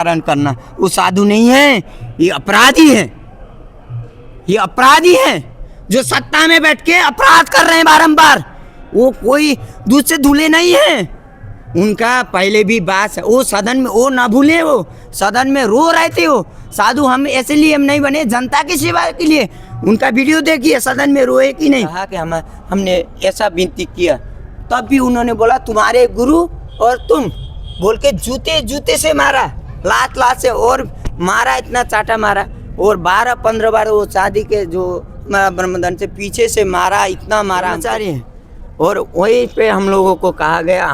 धारण करना, वो साधु नहीं है, ये अपराधी है। ये अपराधी हैं जो सत्ता में बैठ के अपराध कर रहे हैं बारंबार। वो कोई दूध से धुले नहीं है। उनका पहले भी बात है, वो सदन में वो ना भूले, वो सदन में रो रहे थे। वो साधु हम ऐसे लिए हम नहीं बने, जनता की सेवा के लिए। उनका वीडियो देखिए, सदन में रोए कि नहीं। कहा कि हमने ऐसा विनती किया, तब भी उन्होंने बोला तुम्हारे गुरु और तुम बोल के जूते जूते से मारा, लात से और मारा, इतना चाटा मारा। और 12-15 बार वो शादी के जो ब्रह्मदन से पीछे से मारा, इतना मारा आचार्य। और वहीं पे हम लोगों को कहा गया,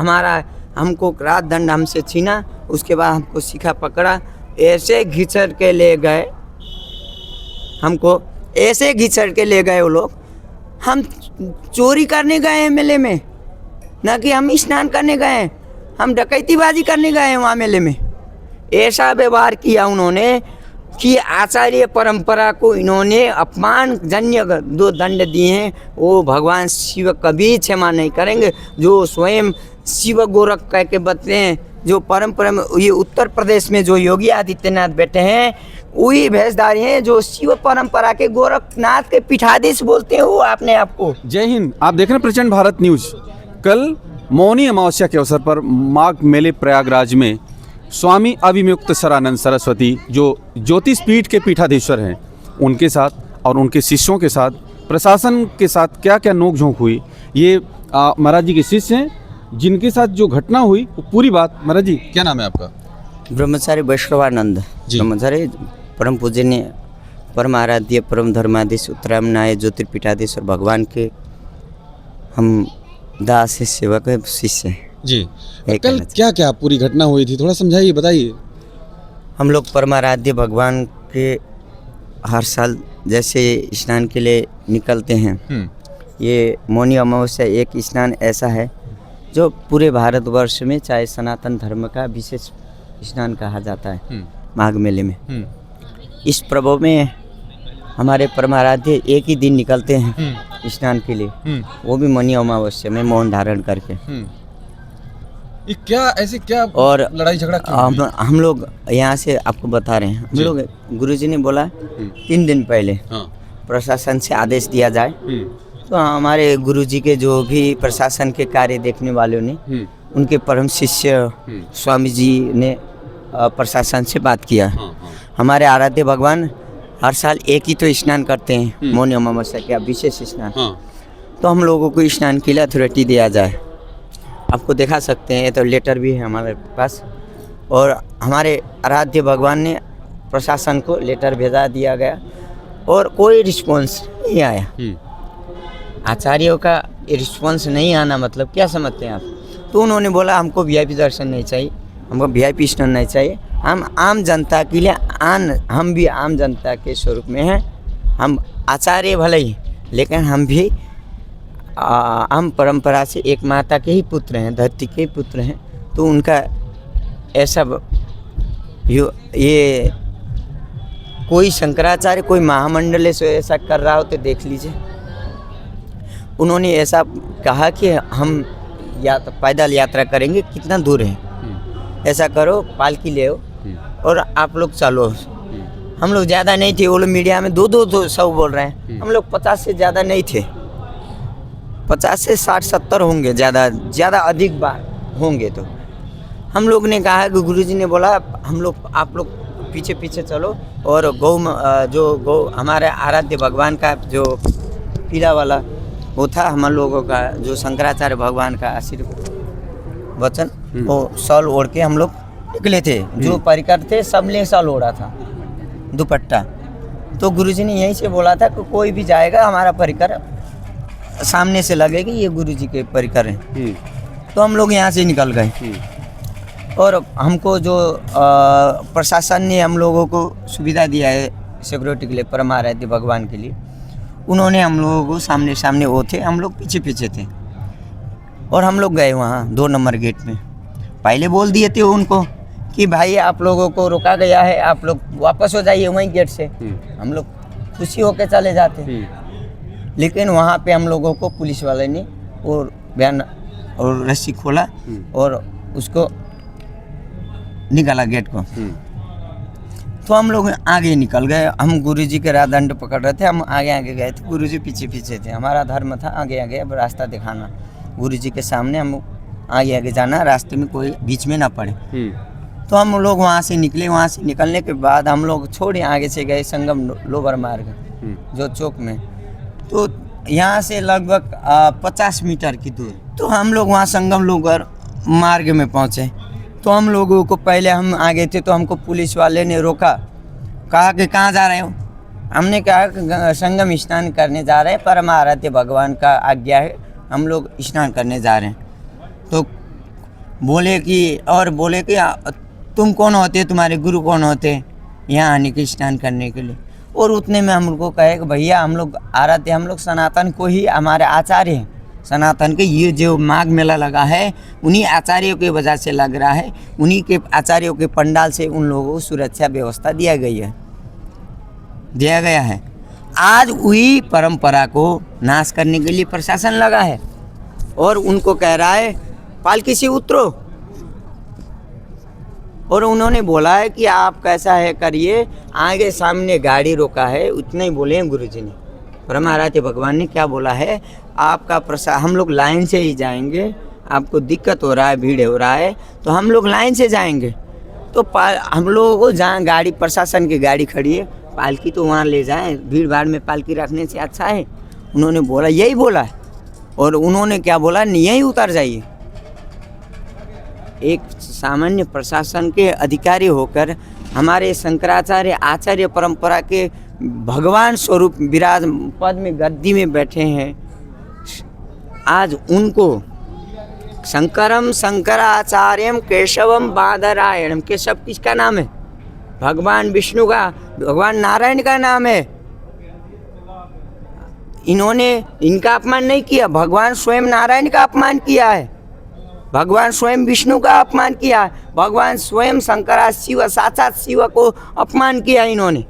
हमको रात दंड हमसे छीना, उसके बाद हमको शिखा पकड़ा, ऐसे घिसड़ के ले गए, हमको ऐसे घिसड़ के ले गए वो लोग। हम चोरी करने गए हैं मेले में, ना कि हम स्नान करने गए हैं, हम डकैतीबाजी करने गए हैं वहाँ मेले में। ऐसा व्यवहार किया उन्होंने कि आचार्य परंपरा को इन्होंने अपमानजन्य दो दंड दिए हैं। वो भगवान शिव कभी क्षमा नहीं करेंगे। जो स्वयं शिव गोरख कह के बतले हैं, जो परंपरा में ये उत्तर प्रदेश में जो योगी आदित्यनाथ बैठे हैं, वही भेषधारी हैं जो शिव परंपरा के गोरखनाथ के पीठाधीश बोलते हैं वो अपने आप को। जय हिंद। आप देख रहे हैं प्रचंड भारत न्यूज। कल मौनी अमावस्या के अवसर पर माघ मेले प्रयागराज में स्वामी अविमुक्त सरानंद सरस्वती जो ज्योतिष पीठ के पीठाधीश्वर हैं, उनके साथ और उनके शिष्यों के साथ, प्रशासन के साथ क्या क्या नोकझोंक हुई, ये महाराज जी के शिष्य हैं जिनके साथ जो घटना हुई वो पूरी बात। महाराज जी क्या नाम है आपका? ब्रह्मचारी वैष्णवानंद ब्रह्मचारी, परम पूजनीय, परम आराध्य, परम धर्माधीश, उत्तरामनाय ज्योतिर्पीठाधीश्वर भगवान के हम दास सेवक है, शिष्य हैं जी। कल क्या क्या पूरी घटना हुई थी, थोड़ा समझाइए, बताइए। हम लोग परमाराध्य भगवान के हर साल जैसे स्नान के लिए निकलते हैं, ये मौनी अमावस्या एक स्नान ऐसा है जो पूरे भारतवर्ष में चाहे सनातन धर्म का विशेष स्नान कहा जाता है माघ मेले में। इस पर्व में हमारे परमाराध्य एक ही दिन निकलते हैं स्नान के लिए, वो भी मौनी अमावस्या में मौन धारण करके। ये क्या ऐसे क्या और लड़ाई झगड़ा क्यों? हम लोग यहाँ से आपको बता रहे हैं, हम लोग गुरुजी ने बोला 3 दिन पहले प्रशासन से आदेश दिया जाए, तो हमारे गुरुजी के जो भी प्रशासन के कार्य देखने वालों ने, उनके परम शिष्य स्वामी जी ने प्रशासन से बात किया। हमारे आराध्य भगवान हर साल एक ही तो स्नान करते हैं, मौनी अमावस्या का विशेष स्नान, तो हम लोगों को स्नान के लिए अथॉरिटी दिया जाए। आपको दिखा सकते हैं, तो लेटर भी है हमारे पास। और हमारे आराध्य भगवान ने प्रशासन को लेटर भेजा दिया गया और कोई रिस्पॉन्स नहीं आया। आचार्यों का रिस्पॉन्स नहीं आना मतलब क्या समझते हैं आप? तो उन्होंने बोला हमको वीआईपी दर्शन नहीं चाहिए, हमको वीआईपी स्नान नहीं चाहिए, हम आम जनता के लिए हम भी आम जनता के स्वरूप में हैं। हम आचार्य भले ही, लेकिन हम भी हम परंपरा से एक माता के ही पुत्र हैं, धरती के ही पुत्र हैं। तो उनका ऐसा ये कोई शंकराचार्य, कोई महामंडल से ऐसा कर रहा हो तो देख लीजिए। उन्होंने ऐसा कहा कि हम पैदल यात्रा करेंगे, कितना दूर है, ऐसा करो पालकी ले आओ और आप लोग चलो। हम लोग ज़्यादा नहीं थे, वो लोग मीडिया में 200 बोल रहे हैं, हम लोग 50 से ज़्यादा नहीं थे, 50 से 60-70 होंगे, ज़्यादा अधिक बार होंगे। तो हम लोग ने कहा कि गुरुजी ने बोला आप लोग पीछे पीछे चलो और गौ हमारे आराध्य भगवान का जो पीला वाला वो था, हम लोगों का जो शंकराचार्य भगवान का आशीर्वचन, वो शॉल ओढ़ के हम लोग निकले थे। जो परिकर थे सब ने शॉल ओढ़ा था, दुपट्टा। तो गुरुजी ने यहीं से बोला था कि कोई भी जाएगा हमारा परिकर सामने से लगेगी, ये गुरुजी के परिकर हैं। तो हम लोग यहाँ से निकल गए और हमको जो प्रशासन ने हम लोगों को सुविधा दिया है सिक्योरिटी के लिए, परमाराध्य भगवान के लिए, उन्होंने हम लोगों को सामने वो थे, हम लोग पीछे पीछे थे। और हम लोग गए वहाँ 2 नंबर गेट में, पहले बोल दिए थे उनको कि भाई आप लोगों को रोका गया है, आप लोग वापस हो जाइए वहीं गेट से। हम लोग खुशी होकर चले जाते, लेकिन वहाँ पे हम लोगों को पुलिस वाले ने और बयान और रस्सी खोला और उसको निकाला गेट को। तो हम लोग आगे निकल गए। हम गुरुजी के राहदंड पकड़ रहे थे, हम आगे आगे गए थे, गुरुजी पीछे पीछे थे। हमारा धर्म था आगे आगे अब रास्ता दिखाना, गुरुजी के सामने हम आगे आगे जाना, रास्ते में कोई बीच में ना पड़े। तो हम लोग वहाँ से निकले। वहाँ से निकलने के बाद हम लोग छोड़े आगे से गए संगम लोबर मार्ग जो चौक में। तो यहाँ से लगभग 50 मीटर की दूर तो हम लोग वहाँ संगम लोबर मार्ग में पहुँचे। तो हम लोगों को पहले हम आगे थे तो हमको पुलिस वाले ने रोका, कहा कि कहाँ जा रहे हो। हमने कहा कि संगम स्नान करने जा रहे हैं, परम आराध्य भगवान का आज्ञा है, हम लोग स्नान करने जा रहे हैं। तो बोले कि तुम कौन होते, तुम्हारे गुरु कौन होते यहाँ आने के स्नान करने के लिए। और उतने में हम लोग कहे कि भैया हम लोग आराध्य, हम लोग सनातन को ही हमारे आचार्य हैं, सनातन के ये जो माघ मेला लगा है उन्हीं आचार्यों की वजह से लग रहा है, उन्हीं के आचार्यों के पंडाल से उन लोगों को सुरक्षा व्यवस्था दिया गया है। आज वही परंपरा को नाश करने के लिए प्रशासन लगा है और उनको कह रहा है पालकी से उतरो। और उन्होंने बोला है कि आप कैसा है करिए, आगे सामने गाड़ी रोका है, उतने ही बोले हैं गुरुजी ने। परम आराध्य भगवान ने क्या बोला है, आपका हम लोग लाइन से ही जाएंगे, आपको दिक्कत हो रहा है, भीड़ हो रहा है तो हम लोग लाइन से जाएंगे। तो हम लोगों को जहाँ गाड़ी प्रशासन की गाड़ी खड़ी है, पालकी तो वहाँ ले जाएं, भीड़ भाड़ में पालकी रखने से अच्छा है। उन्होंने बोला, यही बोला है। और उन्होंने क्या बोला, यहीं उतर जाइए। एक सामान्य प्रशासन के अधिकारी होकर हमारे शंकराचार्य आचार्य परंपरा के भगवान स्वरूप विराज पद में गद्दी में बैठे हैं, आज उनको शंकरम शंकराचार्यम केशवम बादरायणम, केशव किसका नाम है, भगवान विष्णु का, भगवान नारायण का नाम है। इन्होंने इनका अपमान नहीं किया, भगवान स्वयं नारायण का अपमान किया है, भगवान स्वयं विष्णु का अपमान किया है, भगवान स्वयं शंकरा शिव साक्षात शिव को अपमान किया इन्होंने।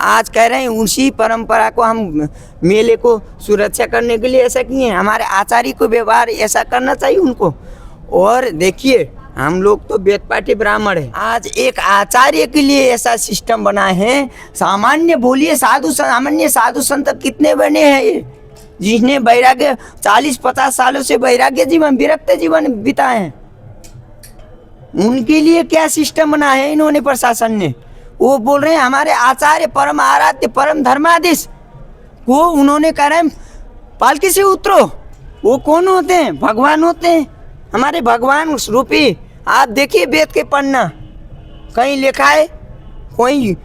आज कह रहे हैं उसी परंपरा को हम मेले को सुरक्षा करने के लिए ऐसा किए हैं। हमारे आचार्य को व्यवहार ऐसा करना चाहिए उनको। और देखिए हम लोग तो वेदपाठी ब्राह्मण है, आज एक आचार्य के लिए ऐसा सिस्टम बना है। सामान्य बोलिए सामान्य साधु संत कितने बने हैं ये, जिसने वैराग्य 40-50 सालों से वैराग्य जीवन विरक्त जीवन बिताए हैं, उनके लिए क्या सिस्टम बना है इन्होंने प्रशासन ने। वो बोल रहे हैं हमारे आचार्य परम आराध्य परम धर्माधीश को उन्होंने कह रहे हैं पालकी से उतरो। वो कौन होते हैं, भगवान होते हैं, हमारे भगवान रूपी। आप देखिए वेद के पन्ना कहीं लिखा है, कोई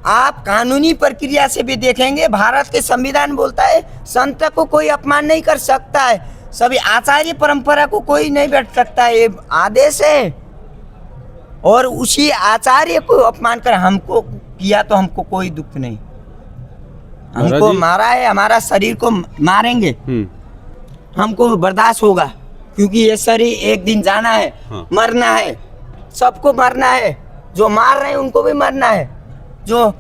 आप कानूनी प्रक्रिया से भी देखेंगे, भारत के संविधान बोलता है संत को कोई अपमान नहीं कर सकता है, सभी आचार्य परंपरा को कोई नहीं बैठ सकता है, ये आदेश है। और उसी आचार्य को अपमान कर हमको किया तो हमको कोई दुख नहीं, हमको मारा है, हमारा शरीर को मारेंगे, हमको बर्दाश्त होगा, क्योंकि ये शरीर एक दिन जाना है, मरना है, सबको मरना है। जो मार रहे हैं उनको भी मरना है, जो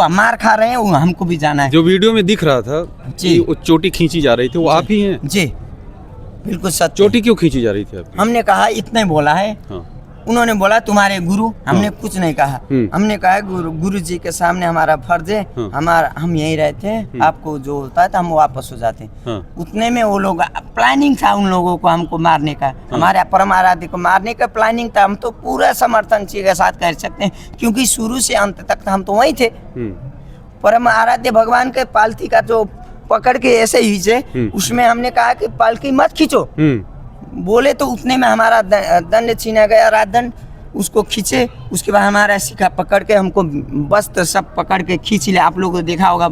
मार खा रहे हैं वो हमको भी जाना है। जो वीडियो में दिख रहा था कि वो चोटी खींची जा रही थी, वो आप ही हैं? जी बिल्कुल सच। चोटी क्यों खींची जा रही थी आपकी? हमने कहा इतने बोला है। उन्होंने बोला तुम्हारे गुरु, हमने कुछ नहीं कहा। हमने कहा गुरु जी के सामने हमारा फर्ज है, हम यहीं रहते हैं, आपको जो होता है तो हम वापस हो जाते हैं। उतने में वो लोग प्लानिंग था उन लोगों को हमको मारने का, हमारे परम आराध्य को मारने का प्लानिंग था। हम तो पूरा समर्थन के साथ कर सकते हैं, क्योंकि शुरू से अंत तक हम तो वहीं थे। परम आराध्य भगवान के पालकी का जो पकड़ के ऐसे ही से, उसमें हमने कहा कि पालकी मत खींचो, बोले तो उतने में हमारा दंड छीना गया, राजदंड उसको खींचे। उसके बाद हमारा सिक्का पकड़ के हमको वस्त्र सब पकड़ के खींच ले। आप लोगों को देखा होगा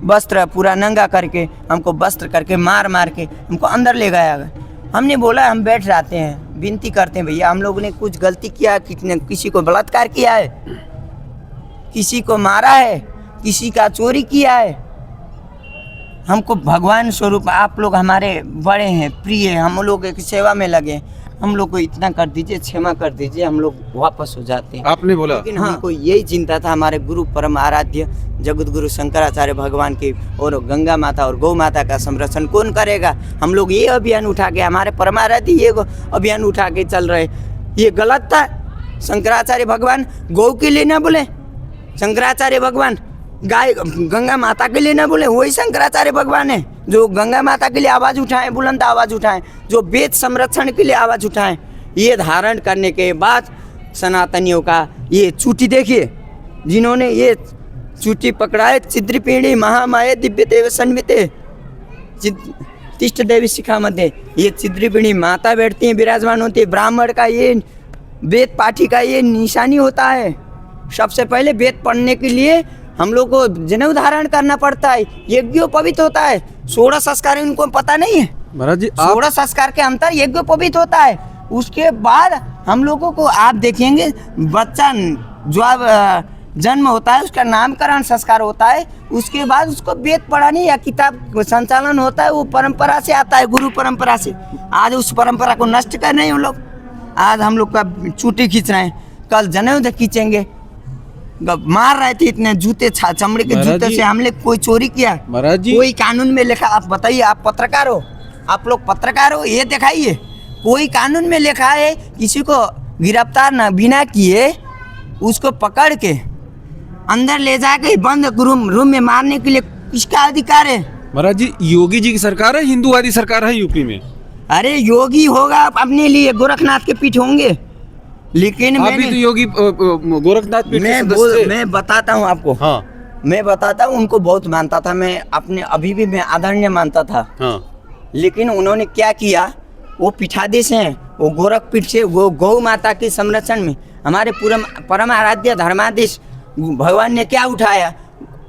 वस्त्र पूरा नंगा करके हमको वस्त्र करके मार के हमको अंदर ले गया। हमने बोला हम बैठ जाते हैं, विनती करते हैं भैया हम लोगों ने कुछ गलती किया, किसी को बलात्कार किया है, किसी को मारा है, किसी का चोरी किया है, हमको भगवान स्वरूप आप लोग हमारे बड़े हैं, प्रिय हैं, हम लोग एक सेवा में लगे, हम लोग को इतना कर दीजिए, क्षमा कर दीजिए, हम लोग वापस हो जाते हैं। आपने बोला? लेकिन हमको यही चिंता था हमारे गुरु परम आराध्य जगत गुरु शंकराचार्य भगवान की और गंगा माता और गौ माता का संरक्षण कौन करेगा। हम लोग ये अभियान उठा के, हमारे परम आराध्य ये अभियान उठा के चल रहे, ये गलत था। शंकराचार्य भगवान गौ के लिए ना बोले, शंकराचार्य भगवान गाय गंगा माता के लिए ना बोले, वही शंकराचार्य भगवान है जो गंगा माता के लिए आवाज़ उठाएं, बुलंद आवाज़ उठाएं, जो वेद संरक्षण के लिए आवाज़ उठाएं। ये धारण करने के बाद सनातनियों का ये चूटी देखिए, जिन्होंने ये चूटी पकड़ा है, चिद्रपीणी महामाये दिव्य देव सन्विते तिष्ठ देवी शिखा मध्य, ये चिद्रपीणी माता बैठती हैं, विराजमान होती है। ब्राह्मण का ये वेद पाठी का ये निशानी होता है। सबसे पहले वेद पढ़ने के लिए हम लोग को जनेऊ धारण करना पड़ता है, यज्ञोपवीत होता है। 16 संस्कार उनको पता नहीं है महाराज जी, 16 संस्कार के अंतर यज्ञोपवीत होता है। उसके बाद हम लोगों को आप देखेंगे बच्चा जो अब जन्म होता है उसका नामकरण संस्कार होता है, उसके बाद उसको वेद पढ़ाने या किताब संचालन होता है, वो परंपरा से आता है, गुरु परंपरा से। आज उस परंपरा को नष्ट कर रहे हैं हम लोग। आज हम लोग का चूटी खींच रहे हैं, कल जनेऊ खींचेंगे। मार रहे थे इतने जूते चमड़े के जूते से, हमने कोई चोरी किया? महाराज जी, कोई कानून में लिखा? आप बताइए, आप पत्रकार हो, आप लोग पत्रकार हो, ये दिखाइए कोई कानून में लिखा है किसी को गिरफ्तार न बिना किए उसको पकड़ के अंदर ले जाके बंद रूम में मारने के लिए किसका अधिकार है? महाराज जी, योगी जी की सरकार है, हिंदूवादी सरकार है यूपी में। अरे योगी होगा अपने लिए, गोरखनाथ के पीठ होंगे, लेकिन अभी तो योगी गोरखनाथ पीठ के सदस्य थे। मैं बताता हूँ आपको। हाँ, मैं बताता हूँ, उनको बहुत मानता था मैं, अपने अभी भी मैं आदरणीय मानता था। हाँ, लेकिन उन्होंने क्या किया, वो पीठाधीश हैं, वो गोरख पीठ से वो गौ माता के संरक्षण में हमारे परम आराध्य धर्माधीश भगवान ने क्या उठाया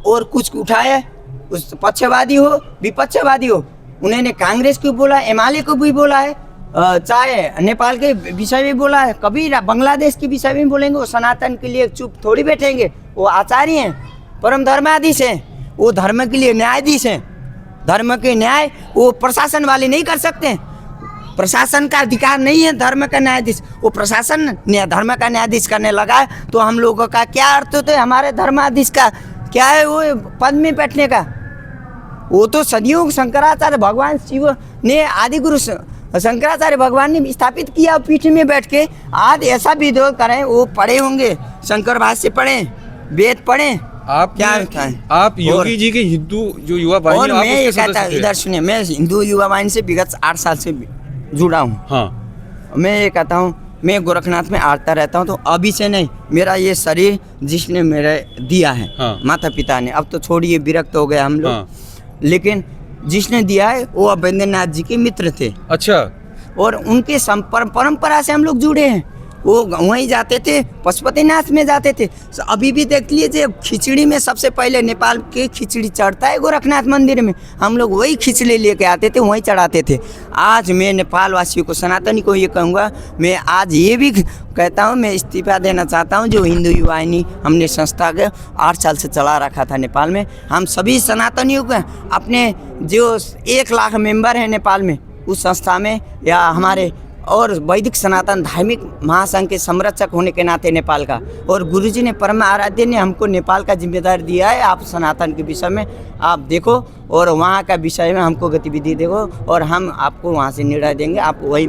और कुछ उठाया, उस पक्षवादी हो विपक्षवादी हो, उन्होंने कांग्रेस को बोला, एमआलए को भी बोला है, चाहे नेपाल के विषय में बोला है, कभी बांग्लादेश के विषय में बोलेंगे। वो सनातन के लिए चुप थोड़ी बैठेंगे, वो आचार्य हैं, परम धर्माधीश हैं, वो धर्म के लिए न्यायाधीश हैं। धर्म के न्याय वो प्रशासन वाले नहीं कर सकते, प्रशासन का अधिकार नहीं है धर्म का न्यायाधीश। वो प्रशासन धर्म का न्यायाधीश करने लगा तो हम लोगों का क्या अर्थ होता है? हमारे धर्माधीश का क्या है वो पद में बैठने का? वो तो सदियों शंकराचार्य भगवान शिव ने, आदि गुरु शंकराचार्य भगवान ने स्थापित किया पीठ में बैठ के। आज ऐसा विद्रोह करें, वो पढ़े होंगे, शंकर भाष्य पढ़े, वेद पढ़े, आप क्या आप योगी जी के हिंदू जो युवा वाहिनी, और मैं ये कहता हूँ, इधर सुनिए, मैं हिंदू युवा वाहिनी से विगत 8 साल से जुड़ा हूँ। हाँ, मैं ये कहता हूँ, मैं गोरखनाथ में आता रहता हूँ, तो अभी से नहीं, मेरा ये शरीर जिसने मेरे दिया है, हाँ, माता पिता ने, अब तो छोड़िए विरक्त हो गए हम लोग, हाँ, लेकिन जिसने दिया है वो अवैद्यनाथ जी के मित्र थे। अच्छा, और उनके परंपरा से हम लोग जुड़े हैं। वो वहीं जाते थे, पशुपतिनाथ में जाते थे। अभी भी देख लीजिए, खिचड़ी में सबसे पहले नेपाल के खिचड़ी चढ़ता है गोरखनाथ मंदिर में, हम लोग वही खिचड़ी लेके आते थे, वहीं चढ़ाते थे। आज मैं नेपाल वासियों को, सनातनी को ये कहूँगा, मैं आज ये भी कहता हूँ, मैं इस्तीफा देना चाहता हूँ। जो हिंदू युवा वाहिनी हमने संस्था के 8 साल से चला रखा था नेपाल में, हम सभी सनातनियों को, अपने जो 1 लाख मेंबर हैं नेपाल में, उस संस्था में, या हमारे और वैदिक सनातन धार्मिक महासंघ के संरक्षक होने के नाते नेपाल का, और गुरुजी ने, परम आराध्य ने हमको नेपाल का जिम्मेदार दिया है। आप सनातन के विषय में आप देखो और वहाँ का विषय में हमको गतिविधि देखो, और हम आपको वहाँ से निर्णय देंगे, आप वही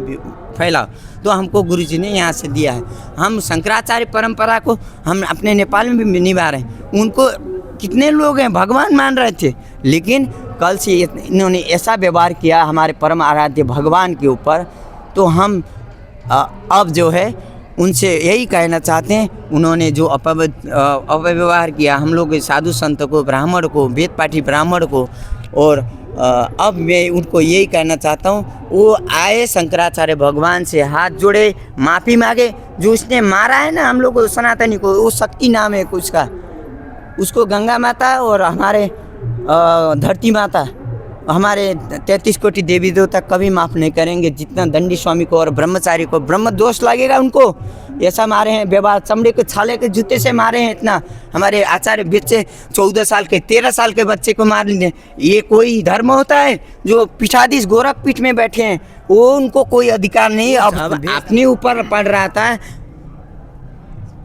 फैलाओ। तो हमको गुरुजी ने यहाँ से दिया है। हम शंकराचार्य परंपरा को हम अपने नेपाल में भी निभा रहे हैं। उनको कितने लोग हैं भगवान मान रहे थे, लेकिन कल से इन्होंने ऐसा व्यवहार किया हमारे परम आराध्य भगवान के ऊपर, तो हम अब जो है उनसे यही कहना चाहते हैं, उन्होंने जो अपव्यवहार किया हम लोग साधु संत को, ब्राह्मण को, वेद पाठी ब्राह्मण को, और अब मैं उनको यही कहना चाहता हूँ, वो आए शंकराचार्य भगवान से हाथ जोड़े, माफ़ी मांगे। जो उसने मारा है ना हम लोग को, सनातनी को, वो शक्ति नाम है कुछ का, उसको गंगा माता और हमारे धरती माता, हमारे 33 कोटि देवी देवता कभी माफ़ नहीं करेंगे। जितना दंडी स्वामी को और ब्रह्मचारी को ब्रह्म दोष लगेगा उनको, ऐसा मारे हैं व्यवहार, चमड़े के छाले के जूते से मारे हैं। इतना हमारे आचार्य बच्चे 14 साल के 13 साल के बच्चे को मार लेंगे, ये कोई धर्म होता है? जो पीठाधीश गोरख पीठ में बैठे हैं, वो उनको कोई अधिकार नहीं। अब अपने ऊपर पड़ रहा था,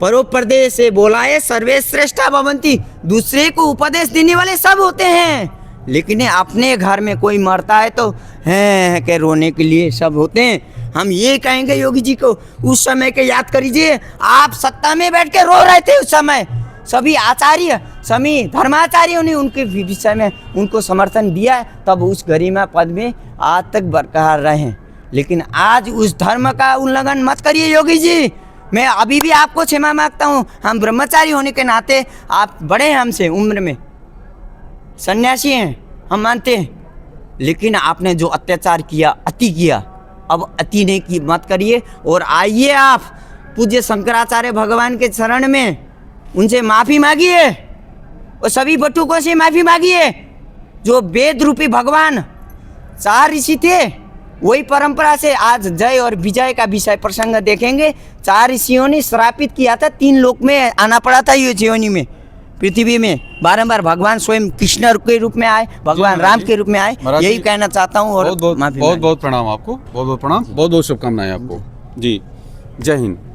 परोपदेश से बोला है, सर्वे श्रेष्ठा भवन्ति, दूसरे को उपदेश देने वाले सब होते हैं, लेकिन अपने घर में कोई मरता है तो हैं के रोने के लिए सब होते हैं। हम ये कहेंगे योगी जी को, उस समय के याद करिए, आप सत्ता में बैठ के रो रहे थे उस समय, सभी आचार्य सभी धर्माचार्यों ने उनके विषय में उनको समर्थन दिया है, तब उस गरिमा पद में आज तक बरकरार रहे हैं। लेकिन आज उस धर्म का उल्लंघन मत करिए योगी जी, मैं अभी भी आपको क्षमा मांगता हूँ। हम ब्रह्मचारी होने के नाते आप बड़े हैं हमसे उम्र में, सन्यासी हैं, हम मानते हैं, लेकिन आपने जो अत्याचार किया, अति किया, अब अति नहीं की मत करिए। और आइए आप पूज्य शंकराचार्य भगवान के शरण में, उनसे माफ़ी मांगिए और सभी बटुकों से माफ़ी मांगिए। जो वेद रूपी भगवान 4 ऋषि थे, वही परंपरा से आज जय और विजय का विषय प्रसंग देखेंगे। 4 ऋषियों ने श्रापित किया था, 3 लोक में आना पड़ा था ये जीवनी में, पृथ्वी में बारंबार भगवान स्वयं कृष्ण के रूप में आए, भगवान राम के रूप में आए। यही कहना चाहता हूँ। और बहुत बहुत प्रणाम आपको, बहुत बहुत प्रणाम, बहुत बहुत शुभकामनाएं आपको जी। जय हिंद।